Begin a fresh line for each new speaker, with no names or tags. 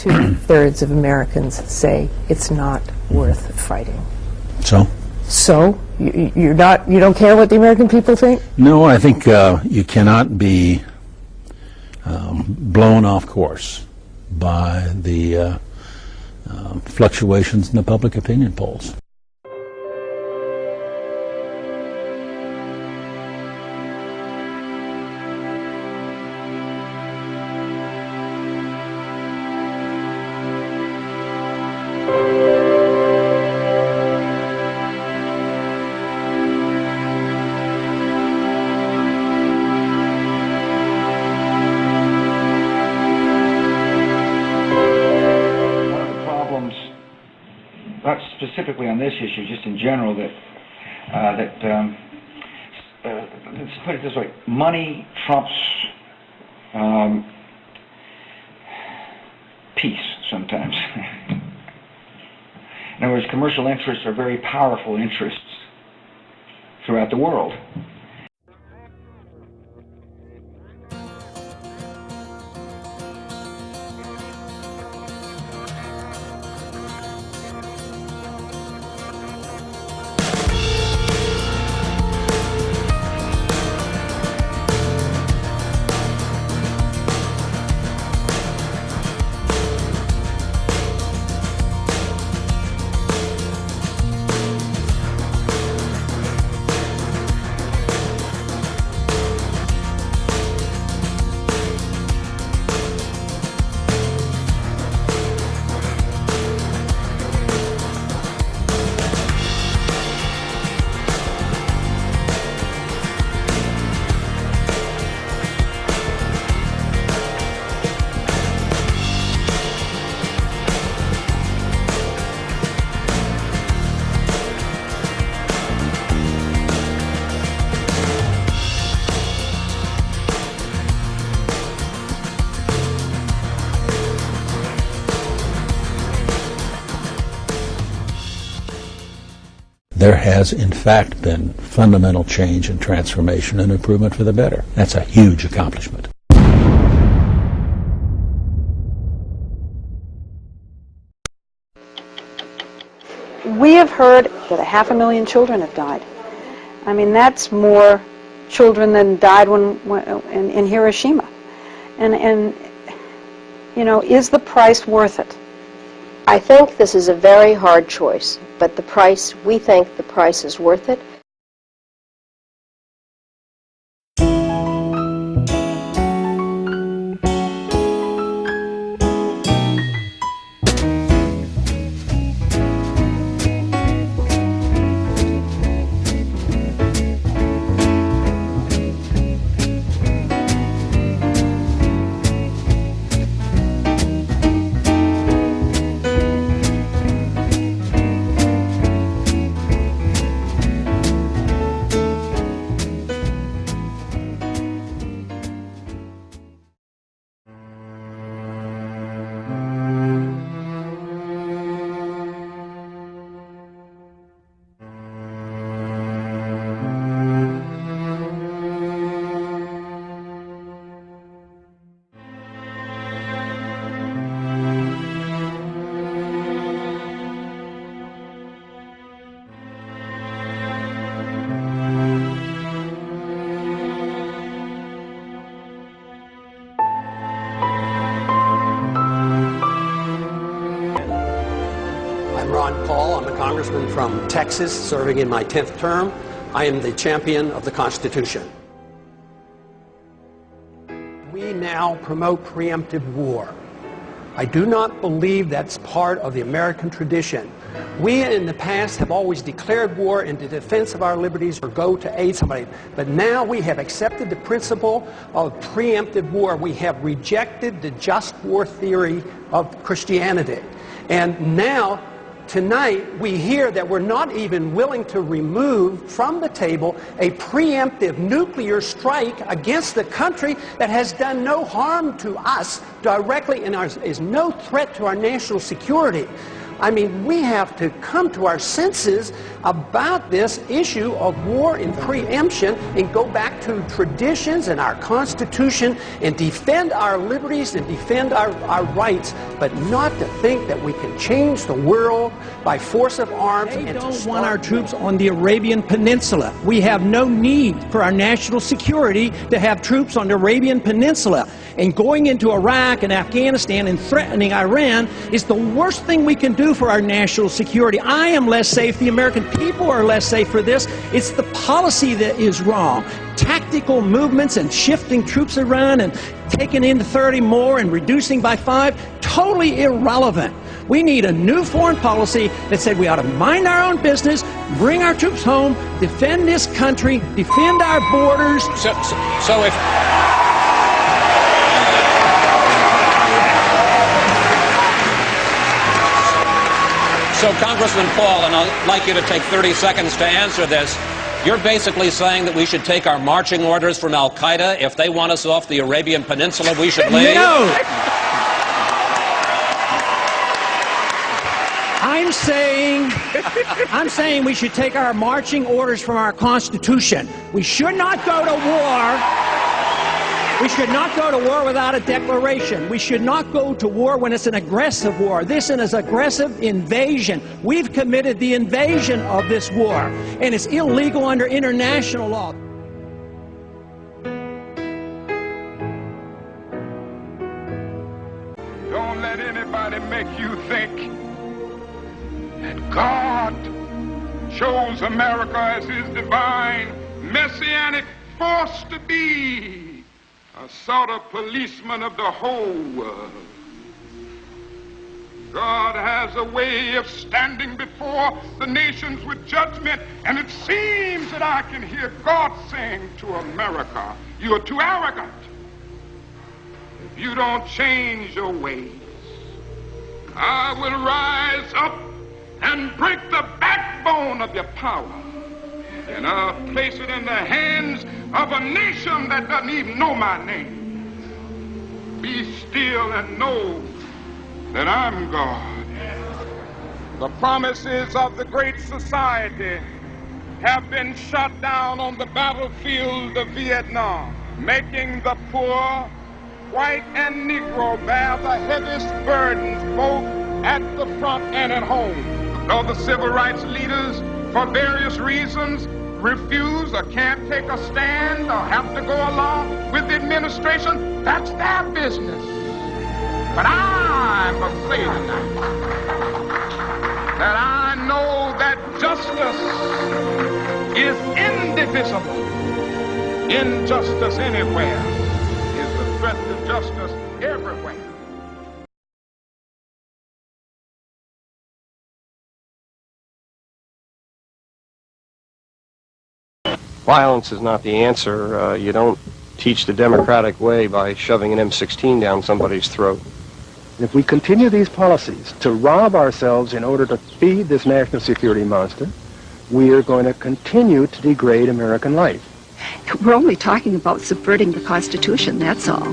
2/3 of Americans say it's not worth fighting.
So?
So you don't care what the American people think?
No, I think you cannot be blown off course by the fluctuations in the public opinion polls.
Not specifically on this issue, just in general, let's put it this way, money trumps peace sometimes. In other words, commercial interests are very powerful interests throughout the world.
There has, in fact, been fundamental change and transformation and improvement for the better. That's a huge accomplishment.
We have heard that 500,000 children have died. I mean, that's more children than died in Hiroshima. And you know, is the price worth it?
I think this is a very hard choice, but we think the price is worth it.
I'm Ron Paul. I'm a congressman from Texas, serving in my 10th term. I am the champion of the Constitution. We now promote preemptive war. I do not believe that's part of the American tradition. We in the past have always declared war in the defense of our liberties or go to aid somebody, but now we have accepted the principle of preemptive war. We have rejected the just war theory of Christianity. And now, tonight, we hear that we're not even willing to remove from the table a preemptive nuclear strike against the country that has done no harm to us directly and is no threat to our national security. I mean, we have to come to our senses about this issue of war and preemption and go back to traditions and our Constitution and defend our liberties and defend our rights, but not to think that we can change the world by force of arms. They don't want our troops on the Arabian Peninsula. We have no need for our national security to have troops on the Arabian Peninsula. And going into Iraq and Afghanistan and threatening Iran is the worst thing we can do for our national security. I am less safe. The American people are less safe for this. It's the policy that is wrong. Tactical movements and shifting troops around and taking in 30 more and reducing by 5, totally irrelevant. We need a new foreign policy that said we ought to mind our own business, bring our troops home, defend this country, defend our borders.
So if... So, Congressman Paul, and I'd like you to take 30 seconds to answer this. You're basically saying that we should take our marching orders from Al-Qaeda. If they want us off the Arabian Peninsula, we should leave?
No! I'm saying we should take our marching orders from our Constitution. We should not go to war. We should not go to war without a declaration. We should not go to war when it's an aggressive war. This is an aggressive invasion. We've committed the invasion of this war, and it's illegal under international law.
Don't let anybody make you think that God chose America as his divine messianic force to be a sort of policeman of the whole world. God has a way of standing before the nations with judgment, and it seems that I can hear God saying to America, you are too arrogant. If you don't change your ways, I will rise up and break the backbone of your power, and I'll place it in the hands of a nation that doesn't even know my name. Be still and know that I'm God. The promises of the Great Society have been shot down on the battlefield of Vietnam, making the poor, white and Negro, bear the heaviest burdens both at the front and at home. Though the civil rights leaders, for various reasons, refuse or can't take a stand or have to go along with the administration, that's their business. But I'm afraid that I know that justice is indivisible. Injustice anywhere is the threat to justice everywhere.
Violence is not the answer. You don't teach the democratic way by shoving an M16 down somebody's throat.
If we continue these policies to rob ourselves in order to feed this national security monster, we are going to continue to degrade American life.
We're only talking about subverting the Constitution, that's all.